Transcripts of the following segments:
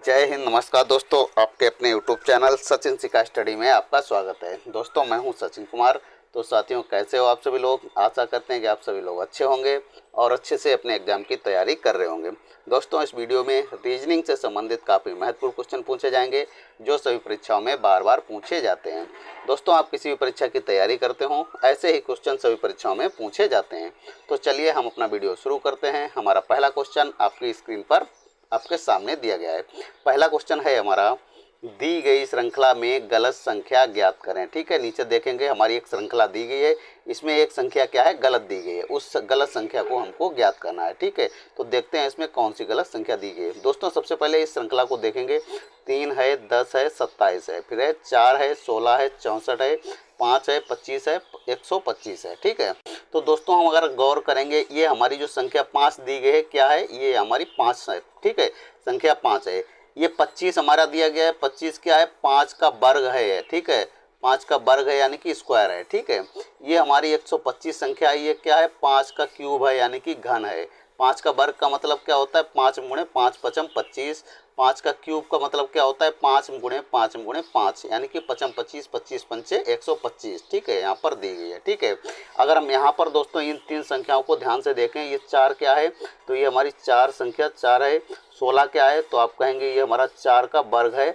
जय हिंद। नमस्कार दोस्तों, आपके अपने यूट्यूब चैनल सचिन सिका स्टडी में आपका स्वागत है। दोस्तों, मैं हूं सचिन कुमार। तो साथियों, कैसे हो आप सभी लोग? आशा करते हैं कि आप सभी लोग अच्छे होंगे और अच्छे से अपने एग्जाम की तैयारी कर रहे होंगे। दोस्तों, इस वीडियो में रीजनिंग से संबंधित काफ़ी महत्वपूर्ण क्वेश्चन पूछे जाएंगे जो सभी परीक्षाओं में बार बार पूछे जाते हैं। दोस्तों, आप किसी भी परीक्षा की तैयारी करते हो, ऐसे ही क्वेश्चन सभी परीक्षाओं में पूछे जाते हैं। तो चलिए हम अपना वीडियो शुरू करते हैं। हमारा पहला क्वेश्चन आपकी स्क्रीन पर आपके सामने दिया गया है। पहला क्वेश्चन है हमारा, दी गई श्रृंखला में गलत संख्या ज्ञात करें। ठीक है, नीचे देखेंगे हमारी एक श्रृंखला दी गई है, इसमें एक संख्या क्या है, गलत दी गई है। उस गलत संख्या को हमको ज्ञात करना है। ठीक है, तो देखते हैं इसमें कौन सी गलत संख्या दी गई है। दोस्तों, सबसे पहले इस श्रृंखला को देखेंगे। 3 है, 10 है, 27 है, फिर है 4 है, 16 है, 64 है, 5 है, 25 है, 125 है। ठीक है, तो दोस्तों हम अगर गौर करेंगे, ये हमारी जो संख्या 5 दी गई है क्या है, ये हमारी 5 है। ठीक है, संख्या 5 है। ये 25 हमारा दिया गया है। 25 क्या है, 5 का वर्ग है। ठीक है, 5 का वर्ग है यानी कि स्क्वायर है। ठीक है, ये हमारी 125 संख्या है। ये क्या है, 5 का क्यूब है यानी कि घन है। 5 का वर्ग का मतलब क्या होता है, 5 गुणे 5 पचम 25। 5 का क्यूब का मतलब क्या होता है, 5 गुणे 5 गुणे 5 यानी कि पचम 25, 25 पंचे 125। ठीक है, यहाँ पर दी गई है। ठीक है, अगर हम यहाँ पर दोस्तों इन तीन संख्याओं को ध्यान से देखें, ये 4 क्या है, तो ये हमारी 4 संख्या 4 है। 16 क्या है, तो आप कहेंगे ये हमारा 4 का वर्ग है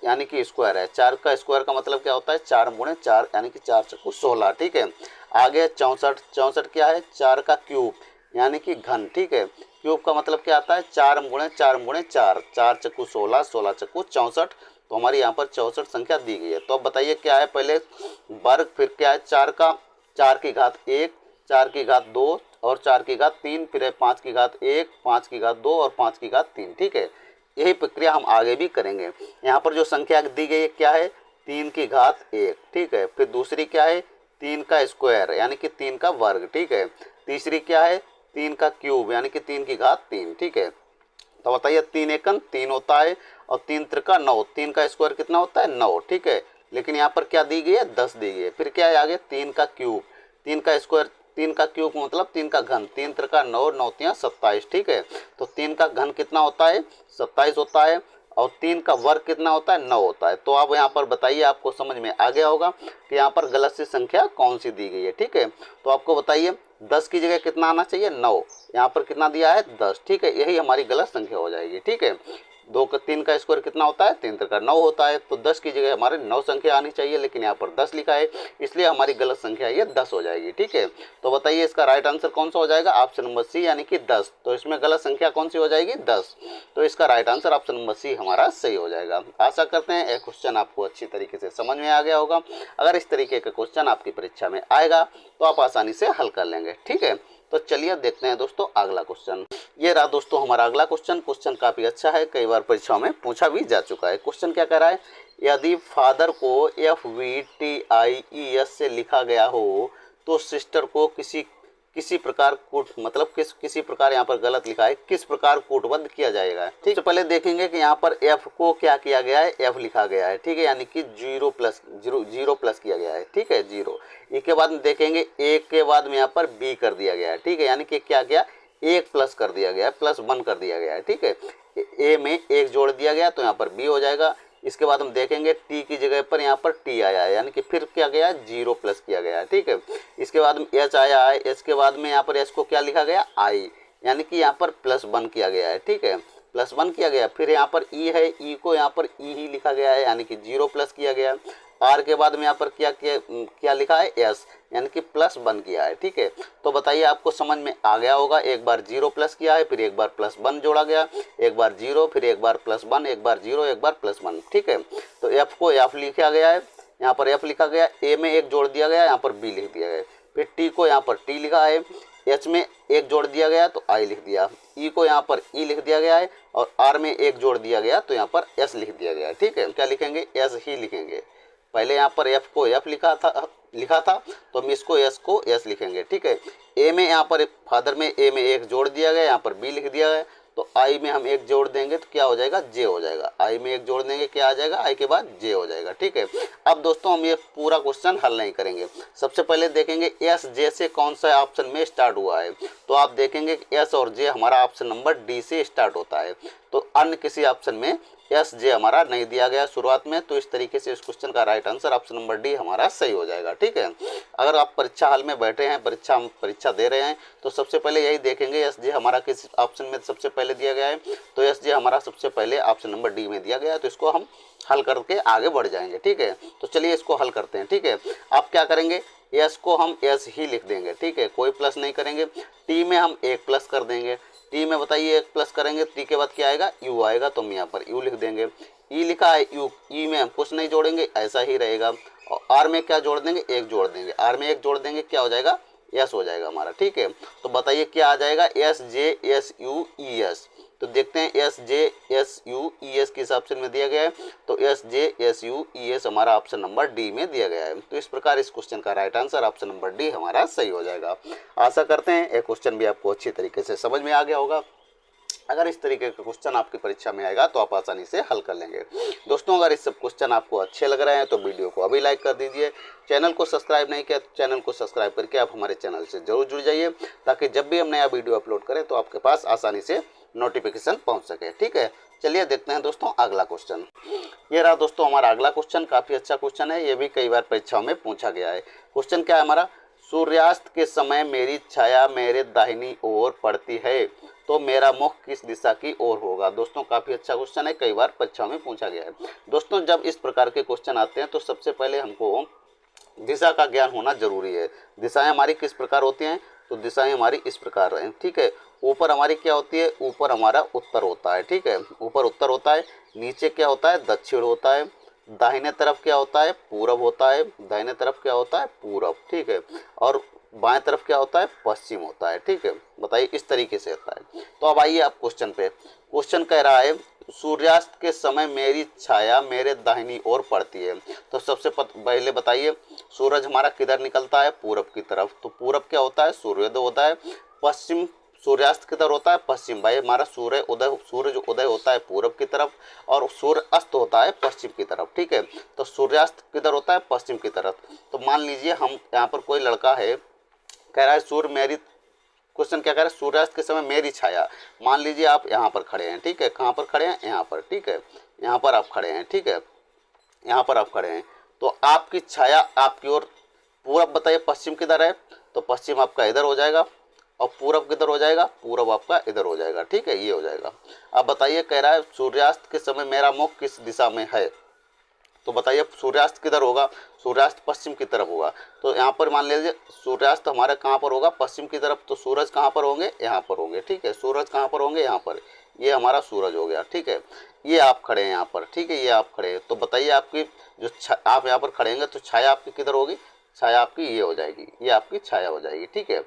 यानी कि स्क्वायर है। 4 का स्क्वायर का मतलब क्या होता है, 4 गुणे 4 यानी कि 4 चक्कू 16। ठीक है, आगे 64। 64 क्या है, 4 का क्यूब यानी कि घन। ठीक है, क्यूब का मतलब क्या आता है, 4 गुणे 4 गुणे 4, 4 चक्कू 16, 16 चक्कू 64। तो हमारी यहाँ पर 64 संख्या दी गई है। तो अब बताइए क्या है, पहले वर्ग, फिर क्या है 4 का 4 की घात 1, 4 की घात 2 और 4 की घात 3, फिर है 5 की घात 1, 5 की घात 2 और 5 की घात 3। ठीक है, यही प्रक्रिया हम आगे भी करेंगे। यहाँ पर जो संख्या दी गई है क्या है, 3 की घात 1। ठीक है, फिर दूसरी क्या है, 3 का स्क्वायर यानी कि 3 का वर्ग। ठीक है, तीसरी क्या है, 3 का क्यूब यानी कि 3 की घात 3। ठीक है, तो बताइए 3 एकम 3 होता है और 3 त्रिका 9। 3 का स्क्वायर कितना होता है, 9। ठीक है, लेकिन यहाँ पर क्या दी गई है, 10 दी गई है। फिर क्या है आगे, 3 का क्यूब, 3 का स्क्वायर, 3 का क्यूब मतलब 3 का घन, 3 त्रिका 9, 9 तिया 27। ठीक है, तो 3 का घन कितना होता है, 27 होता है और 3 का वर्ग कितना होता है, 9 होता है। तो आप यहाँ पर बताइए, आपको समझ में आ गया होगा कि यहाँ पर गलत सी संख्या कौन सी दी गई है। ठीक है, तो आपको बताइए 10 की जगह कितना आना चाहिए, 9। यहाँ पर कितना दिया है, 10। ठीक है, यही हमारी गलत संख्या हो जाएगी। ठीक है, 2 का 3 का स्क्वायर कितना होता है, 3 का 9 होता है। तो 10 की जगह हमारे 9 संख्या आनी चाहिए, लेकिन यहाँ पर 10 लिखा है, इसलिए हमारी गलत संख्या ये 10 हो जाएगी। ठीक है, तो बताइए इसका राइट आंसर कौन सा हो जाएगा, ऑप्शन नंबर सी यानी कि 10। तो इसमें गलत संख्या कौन सी हो जाएगी, 10। तो इसका right answer option number C हमारा सही हो जाएगा। आशा करते हैं यह क्वेश्चन आपको अच्छी तरीके से समझ में आ गया होगा। अगर इस तरीके का क्वेश्चन आपकी परीक्षा में आएगा तो आप आसानी से हल कर लेंगे। ठीक है, तो चलिए देखते हैं दोस्तों अगला क्वेश्चन। ये रहा दोस्तों हमारा अगला क्वेश्चन। क्वेश्चन काफ़ी अच्छा है, कई बार परीक्षाओं में पूछा भी जा चुका है। क्वेश्चन क्या कह रहा है, यदि फादर को FVTIES से लिखा गया हो तो सिस्टर को किसी प्रकार कूट मतलब किसी प्रकार यहाँ पर गलत लिखा है, किस प्रकार कूटबद्ध किया जाएगा। ठीक है, पहले देखेंगे कि यहाँ पर F को क्या किया गया है, F लिखा गया है। ठीक है, यानी कि 0 प्लस किया गया है। ठीक है, 0। इसके बाद में देखेंगे A के बाद में यहाँ पर B कर दिया गया है। ठीक है, यानी कि क्या किया, 1 प्लस कर दिया गया है, +1 कर दिया गया है। ठीक है, A में 1 जोड़ दिया गया तो यहाँ पर B हो जाएगा। इसके बाद हम देखेंगे T की जगह पर यहाँ पर T आया है, यानी कि फिर क्या गया, 0 प्लस किया गया है। ठीक है, इसके बाद में H आया है, H के बाद में यहाँ पर H को क्या लिखा गया, I, यानी कि यहाँ पर +1 किया गया है। ठीक है, +1 किया गया। फिर यहाँ पर E है, E को यहाँ पर E ही लिखा गया है, यानी कि 0 प्लस किया गया। R के बाद में यहाँ पर क्या लिखा है, S, यानी कि +1 किया है। ठीक है, तो बताइए आपको समझ में आ गया होगा। एक बार 0 प्लस किया है, फिर एक बार +1 जोड़ा गया, एक बार 0, फिर एक बार +1, एक बार 0, एक बार +1। ठीक है, तो F को F लिखा गया है, यहाँ पर F लिखा गया, A में 1 जोड़ दिया गया, यहाँ पर B लिख दिया गया। फिर T को यहाँ पर T लिखा है, H में 1 जोड़ दिया गया तो I लिख दिया, E को यहाँ पर E लिख दिया गया है और R में 1 जोड़ दिया गया तो यहाँ पर S लिख दिया गया। ठीक है, क्या लिखेंगे, S ही लिखेंगे। पहले यहाँ पर F को F लिखा था तो हम इसको S लिखेंगे। ठीक है, A में यहाँ पर फादर में A में 1 जोड़ दिया गया, यहाँ पर B लिख दिया गया तो आई में हम एक जोड़ देंगे तो क्या हो जाएगा, जे हो जाएगा। आई में एक जोड़ देंगे क्या आ जाएगा, आई के बाद जे हो जाएगा। ठीक है, अब दोस्तों हम ये पूरा क्वेश्चन हल नहीं करेंगे। सबसे पहले देखेंगे एस जे से कौन सा ऑप्शन में स्टार्ट हुआ है। तो आप देखेंगे एस और जे हमारा ऑप्शन नंबर डी से स्टार्ट होता है। तो अन्य किसी ऑप्शन में एस जे हमारा नहीं दिया गया शुरुआत में। तो इस तरीके से इस क्वेश्चन का right answer option number D हमारा सही हो जाएगा। ठीक है, अगर आप परीक्षा हॉल में बैठे हैं, परीक्षा दे रहे हैं, तो सबसे पहले यही देखेंगे एस जे हमारा किस ऑप्शन में सबसे पहले दिया गया है। तो एस जे हमारा सबसे पहले ऑप्शन नंबर डी में दिया गया है। तो इसको हम हल करके आगे बढ़ जाएंगे। ठीक है, तो चलिए इसको हल करते हैं। ठीक है, आप क्या करेंगे, एस को हम एस ही लिख देंगे। ठीक है, कोई प्लस नहीं करेंगे। टी में हम एक प्लस कर देंगे। टी में बताइए एक प्लस करेंगे, टी के बाद क्या आएगा, यू आएगा। तो हम यहाँ पर यू लिख देंगे। ई लिखा है यू, ई में हम कुछ नहीं जोड़ेंगे, ऐसा ही रहेगा। और आर में क्या जोड़ देंगे, एक जोड़ देंगे। आर में एक जोड़ देंगे क्या हो जाएगा, एस हो जाएगा हमारा। ठीक है, तो बताइए क्या आ जाएगा, एस जे एस यू ई एस। तो देखते हैं एस जे एस यू ई एस किस ऑप्शन में दिया गया है। तो एस जे एस यू ई एस हमारा ऑप्शन नंबर डी में दिया गया है। तो इस प्रकार इस क्वेश्चन का right answer option number D हमारा सही हो जाएगा। आशा करते हैं ये क्वेश्चन भी आपको अच्छी तरीके से समझ में आ गया होगा। अगर इस तरीके का क्वेश्चन आपकी परीक्षा में आएगा तो आप आसानी से हल कर लेंगे। दोस्तों अगर इस सब क्वेश्चन आपको अच्छे लग रहे हैं तो वीडियो को अभी लाइक कर दीजिए। चैनल को सब्सक्राइब नहीं किया तो चैनल को सब्सक्राइब करके आप हमारे चैनल से जरूर जुड़ जाइए, ताकि जब भी हम नया वीडियो अपलोड करें तो आपके पास आसानी से नोटिफिकेशन पहुंच सके। ठीक है, चलिए देखते हैं दोस्तों अगला क्वेश्चन। ये रहा दोस्तों हमारा अगला क्वेश्चन, काफ़ी अच्छा क्वेश्चन है। ये भी कई बार परीक्षाओं में पूछा गया है। क्वेश्चन क्या है हमारा, सूर्यास्त के समय मेरी छाया मेरे दाहिनी ओर पड़ती है तो मेरा मुख किस दिशा की ओर होगा। दोस्तों काफ़ी अच्छा क्वेश्चन है, कई बार परीक्षाओं में पूछा गया है। दोस्तों जब इस प्रकार के क्वेश्चन आते हैं तो सबसे पहले हमको दिशा का ज्ञान होना जरूरी है। दिशाएं हमारी किस प्रकार होती हैं, तो दिशाएं हमारी इस प्रकार हैं। ठीक है, ऊपर हमारी क्या होती है, ऊपर हमारा उत्तर होता है। ठीक है, ऊपर उत्तर होता है। नीचे क्या होता है, दक्षिण होता है। दाहिने तरफ क्या होता है, पूरब होता है। दाहिने तरफ क्या होता है, पूरब। ठीक है, और बाएं तरफ क्या होता है, पश्चिम होता है। ठीक है, बताइए इस तरीके से होता है। तो अब आइए आप क्वेश्चन पे। क्वेश्चन कह रहा है सूर्यास्त के समय मेरी छाया मेरे दाहिनी ओर पड़ती है। तो सबसे पहले बताइए सूरज हमारा किधर निकलता है, पूरब की तरफ। तो पूरब क्या होता है, सूर्योदय होता है। पश्चिम सूर्यास्त किधर होता है, पश्चिम। भाई हमारा सूर्य उदय होता है पूरब की तरफ और सूर्य अस्त होता है पश्चिम की तरफ। ठीक है, तो सूर्यास्त किधर होता है, पश्चिम की तरफ। तो मान लीजिए हम यहाँ पर कोई लड़का है, कह रहा है सूर्य मेरी, क्वेश्चन क्या कह रहा है, सूर्यास्त के समय मेरी छाया। मान लीजिए आप यहाँ पर खड़े हैं। ठीक है, कहाँ पर खड़े हैं, यहाँ पर। ठीक है, यहाँ पर आप खड़े हैं। ठीक है, यहाँ पर आप खड़े हैं। तो आपकी छाया आपकी ओर पूरब, बताइए पश्चिम किधर है, तो पश्चिम आपका इधर हो जाएगा। और पूरब किधर हो जाएगा, पूरब आपका इधर हो जाएगा। ठीक है, ये हो जाएगा। अब बताइए कह रहा है सूर्यास्त के समय मेरा मुख किस दिशा में है। तो बताइए सूर्यास्त किधर होगा, सूर्यास्त पश्चिम की तरफ होगा। तो यहाँ पर मान लीजिए सूर्यास्त हमारे कहाँ पर होगा, पश्चिम की तरफ। तो सूरज कहाँ पर होंगे, यहाँ पर होंगे। ठीक है, सूरज कहाँ पर होंगे, यहाँ पर। ये हमारा सूरज हो गया। ठीक है, ये आप खड़े हैं यहाँ पर। ठीक है, ये आप खड़े हैं। तो बताइए आपकी जो आप यहाँ पर खड़े होंगे तो छाया आपकी किधर होगी, छाया आपकी ये हो जाएगी, ये आपकी छाया हो जाएगी। ठीक है,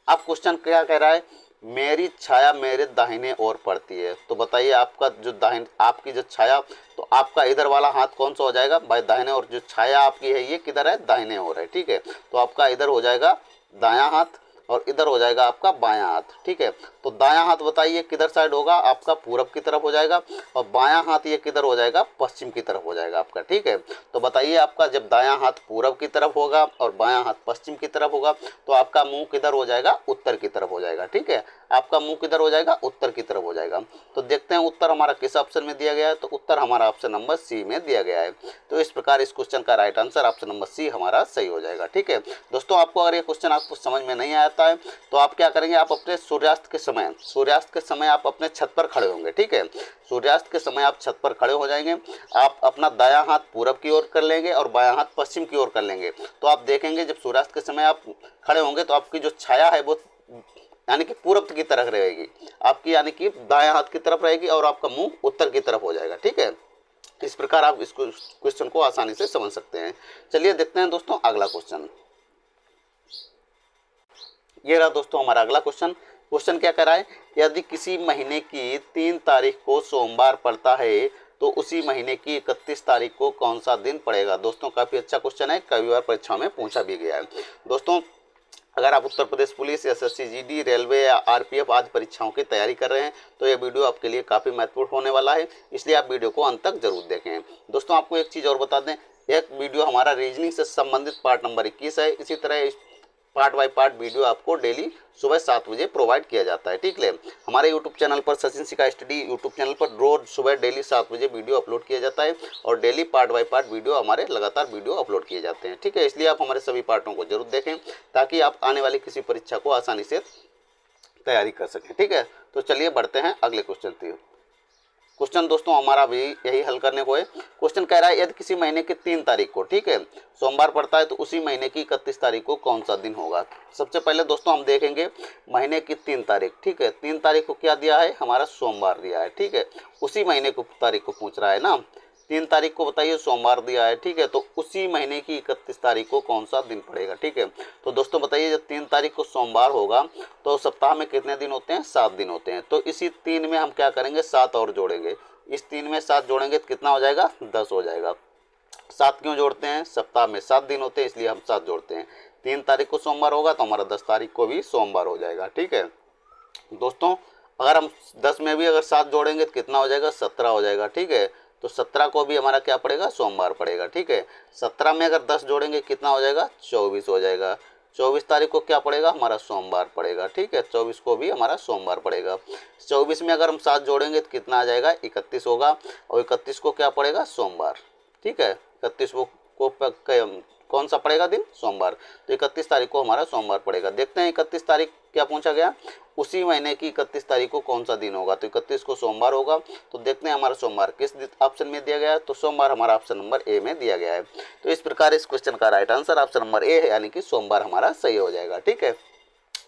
अब क्वेश्चन क्या कह रहा है, मेरी छाया मेरे दाहिने ओर पड़ती है। तो बताइए आपका जो आपकी जो छाया, तो आपका इधर वाला हाथ कौन सा हो जाएगा, भाई दाहिने ओर। जो छाया आपकी है ये किधर है, दाहिने ओर है। ठीक है, तो आपका इधर हो जाएगा दायां हाथ और इधर हो जाएगा आपका बायां हाथ। ठीक है, तो दायां हाथ बताइए किधर साइड होगा, आपका पूरब की तरफ हो जाएगा। और बायां हाथ ये किधर हो जाएगा, पश्चिम की तरफ हो जाएगा आपका। ठीक है, तो बताइए आपका जब दायां हाथ पूरब की तरफ होगा और बायां हाथ पश्चिम की तरफ होगा तो आपका मुंह किधर हो जाएगा, उत्तर की तरफ हो जाएगा। ठीक है, आपका मुंह किधर हो जाएगा, उत्तर की तरफ हो जाएगा। तो देखते हैं उत्तर हमारा किस ऑप्शन में दिया गया है। तो उत्तर हमारा ऑप्शन नंबर सी में दिया गया है। तो इस प्रकार इस क्वेश्चन का right answer option number C हमारा सही हो जाएगा। ठीक है दोस्तों, आपको अगर ये क्वेश्चन आपको समझ में नहीं आता है तो आप क्या करेंगे, आप अपने सूर्यास्त के समय आप अपने छत पर खड़े होंगे। ठीक है, सूर्यास्त के समय आप छत पर खड़े हो जाएंगे। आप अपना दायां हाथ पूरब की ओर कर लेंगे और बायां हाथ पश्चिम की ओर कर लेंगे। तो आप देखेंगे जब सूर्यास्त के समय आप खड़े होंगे तो आपकी जो छाया है वो यानी कि पूरब की तरफ रहेगी आपकी, यानी कि दायां हाथ की तरफ रहेगी और आपका मुंह उत्तर की तरफ हो जाएगा। ठीक है, इस प्रकार आप इस क्वेश्चन को आसानी से समझ सकते हैं। चलिए देखते हैं दोस्तों अगला क्वेश्चन। ये रहा दोस्तों हमारा अगला क्वेश्चन। क्वेश्चन क्या कह रहा है, यदि किसी महीने की 3 तारीख को सोमवार पड़ता है तो उसी महीने की 31 तारीख को कौन सा दिन पड़ेगा। दोस्तों काफ़ी अच्छा क्वेश्चन है, कई बार परीक्षा में पूछा भी गया है। दोस्तों अगर आप Uttar Pradesh police, SSC GD, railway या आरपीएफ आदि परीक्षाओं की तैयारी कर रहे हैं तो ये वीडियो आपके लिए काफ़ी महत्वपूर्ण होने वाला है, इसलिए आप वीडियो को अंत तक जरूर देखें। दोस्तों आपको एक चीज़ और बता दें, एक वीडियो हमारा रीजनिंग से संबंधित पार्ट नंबर 21 है। इसी तरह पार्ट बाय पार्ट वीडियो आपको डेली सुबह 7 बजे प्रोवाइड किया जाता है। ठीक है, हमारे यूट्यूब चैनल पर सचिन सिका स्टडी यूट्यूब चैनल पर रोज सुबह डेली 7 बजे वीडियो अपलोड किया जाता है और daily part by part video हमारे लगातार वीडियो अपलोड किए जाते हैं। ठीक है, इसलिए आप हमारे सभी पार्टों को जरूर देखें ताकि आप आने वाली किसी परीक्षा को आसानी से तैयारी कर सकें। ठीक है, तो चलिए बढ़ते हैं अगले क्वेश्चन की। क्वेश्चन दोस्तों हमारा भी यही हल करने को है। क्वेश्चन कह रहा है यदि किसी महीने की 3 तारीख को, ठीक है, सोमवार पड़ता है तो उसी महीने की 31 तारीख को कौन सा दिन होगा। सबसे पहले दोस्तों हम देखेंगे महीने की 3 तारीख। ठीक है, 3 तारीख को क्या दिया है, हमारा सोमवार दिया है। ठीक है, उसी महीने को तारीख को पूछ रहा है ना, 3 तारीख को बताइए सोमवार दिया है। ठीक है, तो उसी महीने की 31 तारीख को कौन सा दिन पड़ेगा। ठीक है, तो दोस्तों बताइए जब 3 तारीख को सोमवार होगा तो सप्ताह में कितने दिन होते हैं, 7 दिन होते हैं। तो इसी 3 में हम क्या करेंगे, 7 और जोड़ेंगे। इस 3 में 7 जोड़ेंगे तो कितना हो जाएगा, 10 हो जाएगा। 7 क्यों जोड़ते हैं, सप्ताह में 7 दिन होते हैं इसलिए हम 7 जोड़ते हैं। 3 तारीख को सोमवार होगा तो हमारा 10 तारीख को भी सोमवार हो जाएगा। ठीक है दोस्तों, अगर हम 10 में भी अगर 7 जोड़ेंगे तो कितना हो जाएगा, 17 हो जाएगा। ठीक है, तो 17 को भी हमारा क्या पड़ेगा, सोमवार पड़ेगा। ठीक है, 17 में अगर 10 जोड़ेंगे कितना हो जाएगा, 24 हो जाएगा। 24 तारीख को क्या पड़ेगा, हमारा सोमवार पड़ेगा। ठीक है, 24 को भी हमारा सोमवार पड़ेगा। 24 में अगर हम 7 जोड़ेंगे तो कितना आ जाएगा, 31 होगा और 31 को क्या पड़ेगा, सोमवार। ठीक है, 31 को कौन सा पड़ेगा दिन, सोमवार। तो 31 तारीख को हमारा सोमवार पड़ेगा। देखते हैं 31 तारीख क्या पूछा गया, उसी महीने की 31 तारीख को कौन सा दिन होगा। तो 31 को सोमवार होगा। तो देखते हैं हमारा सोमवार किस ऑप्शन में दिया गया है, तो सोमवार हमारा ऑप्शन नंबर ए में दिया गया है। तो इस प्रकार इस क्वेश्चन का right answer option number A है, यानी कि सोमवार हमारा सही हो जाएगा। ठीक है,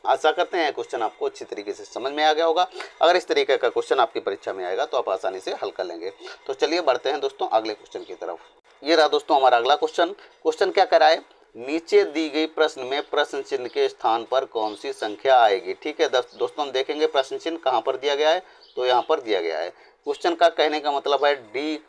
आशा करते हैं क्वेश्चन आपको अच्छी तरीके से समझ में आ गया होगा। अगर इस तरीके का क्वेश्चन आपकी परीक्षा में आएगा तो आप आसानी से हल कर लेंगे। तो चलिए बढ़ते हैं दोस्तों अगले क्वेश्चन की तरफ। ये रहा दोस्तों हमारा अगला क्वेश्चन। क्वेश्चन क्या कर रहा है, नीचे दी गई प्रश्न में प्रश्न चिन्ह के स्थान पर कौन सी संख्या आएगी। ठीक है दोस्तों, हम देखेंगे प्रश्न चिन्ह कहाँ पर दिया गया है, तो यहाँ पर दिया गया है। क्वेश्चन का कहने का मतलब है डी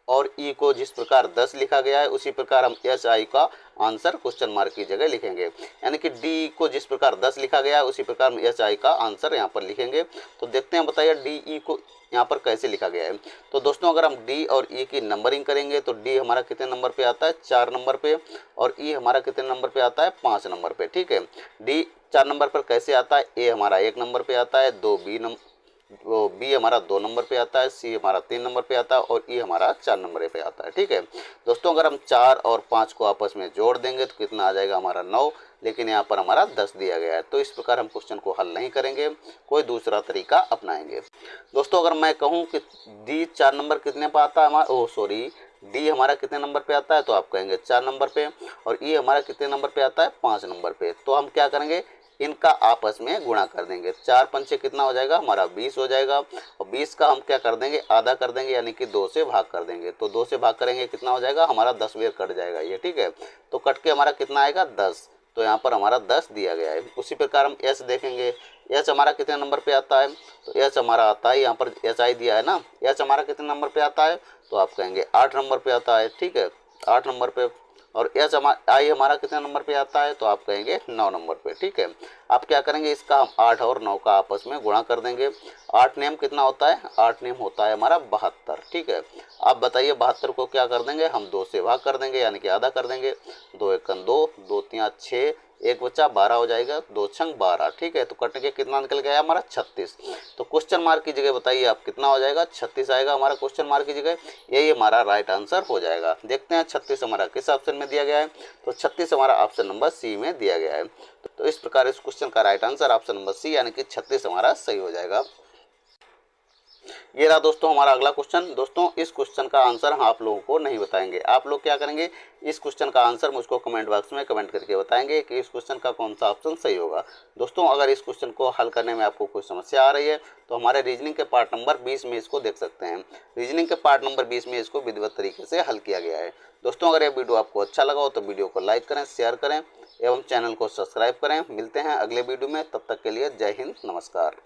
और ई को जिस प्रकार 10 लिखा गया है उसी प्रकार हम एच आई का आंसर क्वेश्चन मार्क की जगह लिखेंगे। यानी कि डी को जिस प्रकार 10 लिखा गया है उसी प्रकार हम एच आई का आंसर यहाँ पर लिखेंगे। तो देखते हैं बताइए डी ई को यहाँ पर कैसे लिखा गया है। तो दोस्तों अगर हम डी और ई की नंबरिंग करेंगे तो डी हमारा कितने नंबर पे आता है, 4 नंबर पे, और ई हमारा कितने नंबर पे आता है, 5 नंबर पे। ठीक है, डी 4 नंबर पर कैसे आता है, ए हमारा 1 नंबर पे आता है, बी हमारा 2 नंबर पे आता है, सी हमारा 3 नंबर पे आता है और ई हमारा 4 नंबर पे आता है। ठीक है दोस्तों, अगर हम 4 और 5 को आपस में जोड़ देंगे तो कितना आ जाएगा, हमारा 9, लेकिन यहाँ पर हमारा 10 दिया गया है। तो इस प्रकार हम क्वेश्चन को हल नहीं करेंगे, कोई दूसरा तरीका अपनाएंगे। दोस्तों अगर मैं कहूँ कि डी 4 नंबर कितने पे आता है हमारा, डी हमारा कितने नंबर पे आता है, तो आप कहेंगे 4 नंबर पे, और ई हमारा कितने नंबर पे आता है, 5 नंबर पे। तो हम क्या करेंगे, इनका आपस में गुणा कर देंगे। 4 पंचे कितना हो जाएगा, हमारा 20 हो जाएगा, और 20 का हम क्या कर देंगे, आधा कर देंगे, यानी कि 2 से भाग कर देंगे। तो 2 से भाग करेंगे कितना हो जाएगा, हमारा 10 वेर कट जाएगा ये। ठीक है, तो कट के हमारा कितना आएगा, 10। तो यहाँ पर हमारा 10 दिया गया है। उसी प्रकार हम एच देखेंगे, एच हमारा कितने नंबर पे आता है, तो एच हमारा आता है, यहाँ पर एच आई दिया है ना, एच हमारा कितने नंबर पे आता है, तो आप कहेंगे 8 नंबर पे आता है। ठीक है, 8 नंबर पे, और एच आई हमारा कितने नंबर पे आता है, तो आप कहेंगे 9 नंबर पे। ठीक है, आप क्या करेंगे, इसका हम 8 और 9 का आपस में गुणा कर देंगे। 8 नेम कितना होता है, 8 नेम होता है हमारा 72। ठीक है, आप बताइए 72 को क्या कर देंगे, हम 2 से भाग कर देंगे, यानी कि आधा कर देंगे। 2 एकम 2, 2 तिया 6, एक बच्चा 12 हो जाएगा, 2 छंग 12। ठीक है, तो कटने के कितना निकल गया हमारा, 36। तो क्वेश्चन मार्क की जगह बताइए आप कितना हो जाएगा, 36 आएगा हमारा क्वेश्चन मार्क की जगह। यही हमारा राइट आंसर हो जाएगा। देखते हैं 36 हमारा किस ऑप्शन में दिया गया है, तो 36 हमारा ऑप्शन नंबर सी में दिया गया है। तो इस प्रकार इस क्वेश्चन का right answer option number C, यानी कि 36 हमारा सही हो जाएगा। ये रहा दोस्तों हमारा अगला क्वेश्चन। दोस्तों इस क्वेश्चन का आंसर हम आप लोगों को नहीं बताएंगे, आप लोग क्या करेंगे, इस क्वेश्चन का आंसर मुझको कमेंट बॉक्स में कमेंट करके बताएंगे कि इस क्वेश्चन का कौन सा ऑप्शन सही होगा। दोस्तों अगर इस क्वेश्चन को हल करने में आपको कोई समस्या आ रही है तो हमारे रीजनिंग के पार्ट नंबर 20 में इसको देख सकते हैं। रीजनिंग के पार्ट नंबर 20 में इसको विधिवत तरीके से हल किया गया है। दोस्तों अगर ये वीडियो आपको अच्छा लगा हो तो वीडियो को लाइक करें, शेयर करें एवं चैनल को सब्सक्राइब करें। मिलते हैं अगले वीडियो में, तब तक के लिए जय हिंद, नमस्कार।